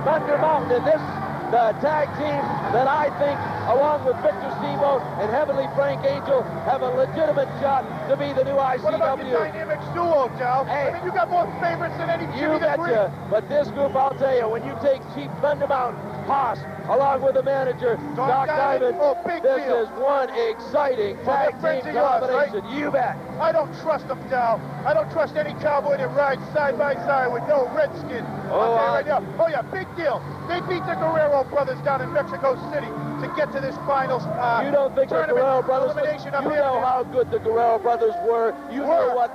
Thunder Mountain. And this, the tag team that I think, along with Victor Steamboat and Heavenly Frank Angel, have a legitimate shot to be the new ICW. What about the dynamic duo, Joe? Hey, I mean, you got more favorites than any you Jimmy the Greek. But this group, I'll tell you, when you take Chief Thunder Mountain, Haas, along with the manager, Doc Diamond, this is one exciting tag team combination. Right? You bet. I don't trust them, Dow. I don't trust any cowboy that rides side by side with no redskin. Oh, right now. Oh, yeah, big deal. They beat the Guerrero brothers down in Mexico City to get to this finals. You don't think the Guerrero brothers? You know how good the Guerrero brothers were. You know what?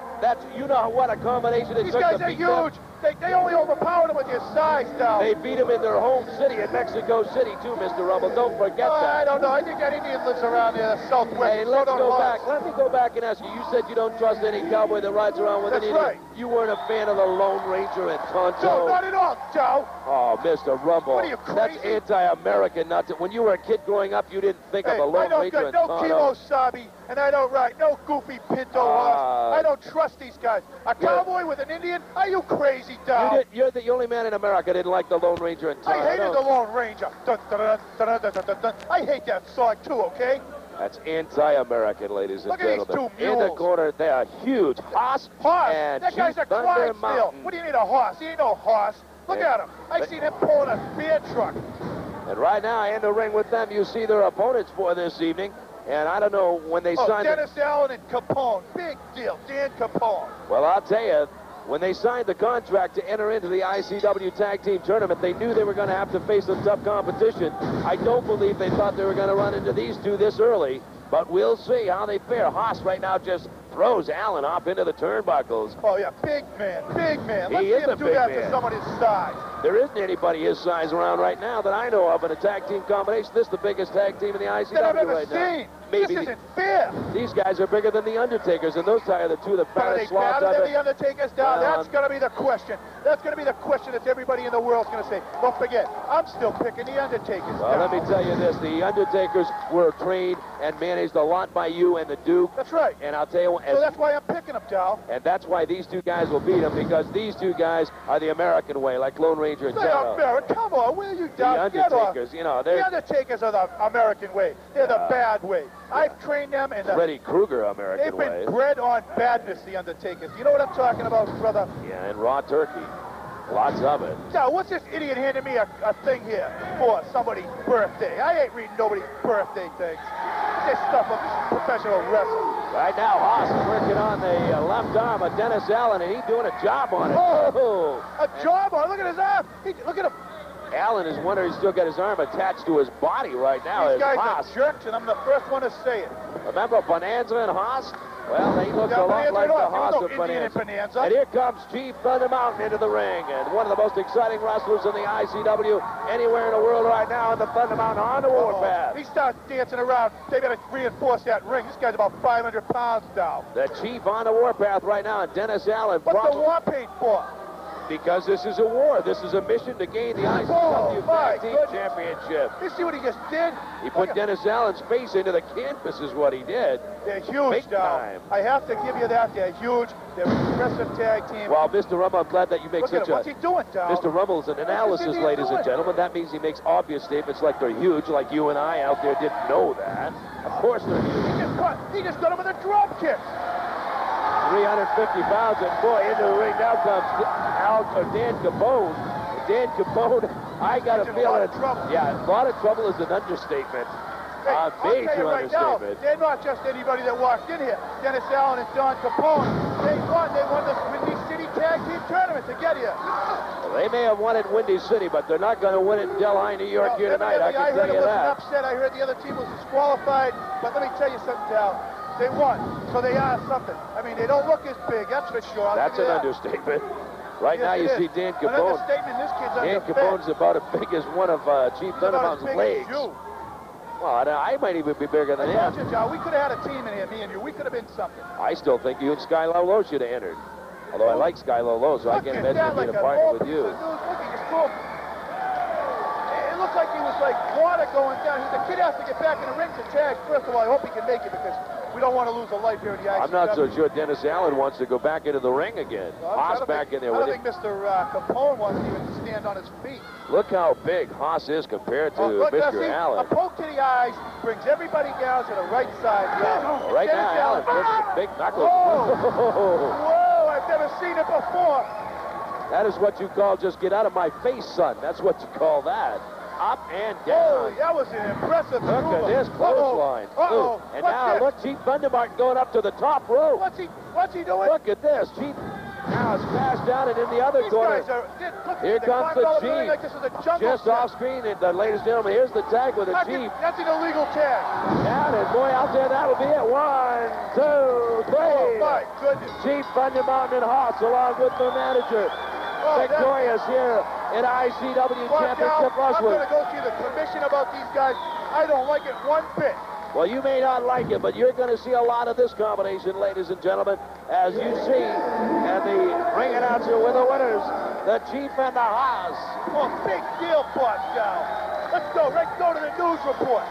You know what a combination it took to beat them. These guys are huge. They only overpowered them with their size, Dow. They beat them in their home city in Mexico City, too, Mr. Rumble. Don't forget that. I don't know. I think that Indian lives around the Southwest. Hey, let's go back. Let me go back and ask you. You said you don't trust any cowboy that rides around with an Indian. That's right. You weren't a fan of the Lone Ranger and Tonto. No, not at all, Joe. Oh, Mr. Rumble. What are you, crazy? That's anti-American. When you were a kid growing up, you didn't think of the Lone Ranger and Tonto. No Kimo-Sabe, and I don't ride no goofy Pinto horse. I don't trust these guys. A cowboy with an Indian? Are you crazy, Dow? You're the only man in America that didn't like the Lone Ranger and Tonto. I hated the Lone Ranger. Dun, dun, dun, dun, dun, dun, dun, dun. I hate that song, too, okay? That's anti-American, ladies and gentlemen. Look at these two mules. In the corner, they are huge. Haas and that guy's a Clydesdale. What do you need a horse? He ain't no horse. Look at him. I seen him pulling a beer truck. And right now, in the ring with them, you see their opponents for this evening. And I don't know when they signed Dennis Allen and Capone. Big deal. Dan Capone. Well, I'll tell you, when they signed the contract to enter into the ICW Tag Team Tournament, they knew they were going to have to face some tough competition. I don't believe they thought they were going to run into these two this early, but we'll see how they fare. Haas right now just throws Allen up into the turnbuckles. Oh, yeah, big man, big man. Let's He is see him a do big that man. to someone his size. There isn't anybody his size around right now that I know of in a tag team combination. This is the biggest tag team in the ICW that I've ever right seen. now. Maybe this isn't fair. These guys are bigger than the Undertakers, and those are the two of the fattest slobs Are they better than the Undertakers down? That's going to be the question. That's going to be the question that everybody in the world's going to say. Don't forget, I'm still picking the Undertakers. Well, let me tell you this. The Undertakers were trained and managed a lot by you and the Duke. That's right. And I'll tell you... So that's why I'm picking them, Dow. And that's why these two guys will beat them, because these two guys are the American way, like Lone Ranger and Tonto. Come on, will you, Dow? The Undertakers, you know, they're... The Undertakers are the American way. They're the bad way. I've trained them in the... Freddy Krueger American way. They've been bred on badness, the Undertakers. You know what I'm talking about, brother? Yeah, and raw turkey. Lots of it. Now, what's this idiot handing me a thing here for somebody's birthday? I ain't reading nobody's birthday things. This stuff of professional wrestling. Right now, Haas is working on the left arm of Dennis Allen, and he's doing a job on it. Oh, a job on it? Look at his arm. Look at him. Allen is wondering he's still got his arm attached to his body right now. These guys are jerks, and I'm the first one to say it. Remember Bonanza and Haas? Well, they look a lot like the Haas of Bonanza. And here comes Chief Thunder Mountain into the ring, and one of the most exciting wrestlers in the ICW anywhere in the world right now in the Thunder Mountain on the warpath. He starts dancing around. They better reinforce that ring. This guy's about 500 pounds now. The Chief on the warpath right now, and Dennis Allen. What's the war paint for? Because this is a war. This is a mission to gain the ICW Tag Team Championship. You see what he just did? He put Dennis Allen's face into the canvas is what he did. They're huge now. I have to give you that. They're huge. They're an impressive tag team. Well, Mr. Rumble, I'm glad that you make such a... What's he doing, Dow? Mr. Rumble is an analysis, ladies and gentlemen. That means he makes obvious statements like they're huge, like you and I out there didn't know that. Of course they're huge. He just got him with a drop kick. 350 pounds, and boy, into the ring now comes Dan Capone. Dan Capone, I got a feeling, a lot of trouble is an understatement. Hey, major understatement. Now, they're not just anybody that walked in here. Dennis Allen and Don Capone, they won the Windy City Tag Team Tournament to get here. Well, they may have won it in Windy City, but they're not going to win it in Delhi, New York here tonight. I can tell you that. Upset. I heard the other team was disqualified, but let me tell you something, Dow. They won, so they are something. I mean, they don't look as big, that's for sure. That's an understatement. Right now, you see Dan Capone. Dan Capone's about as big as one of Chief Thunder Mountain's legs. Well, I might even be bigger than him. We could have had a team in here, me and you. We could have been something. I still think you and Sky Low should have entered. Although I like Sky Low, so I can't imagine being a partner with you. It looked like he was like water going down. The kid has to get back in the ring to tag. First of all, I hope he can make it because we don't want to lose a life here in the ICW. I'm not so sure Dennis Allen wants to go back into the ring again. Haas back in there with him. I don't think Mr. Capone wants to even stand stand on his feet. Look how big Haas is compared to Mr. Allen. A poke to the eyes brings everybody down to the right side. Right now, Allen puts some big knuckles. Whoa, I've never seen it before. That is what you call just get out of my face, son. That's what you call that. Up and down. Oh, that was an impressive Look move. at this clothesline. And now look, Chief Thundermartin going up to the top rope. What's he doing? Look at this. Chief now is smashed down and in the other corner. Here comes the Chief. Like this is a jungle just off screen, and ladies and gentlemen, here's the tag with the Chief. That's an illegal tag. Down, and boy, out there, that'll be it. 1, 2, 3. Oh, my goodness. Chief Thundermartin and Haas, along with the manager, victorious here in ICW Championship Wrestling. I'm going to go see the commission about these guys. I don't like it one bit. Well, you may not like it, but you're going to see a lot of this combination, ladies and gentlemen, as you see. And the ring announcer with the winners, the Chief and the Haas. Oh, big deal, boss, now. Let's go to the news report.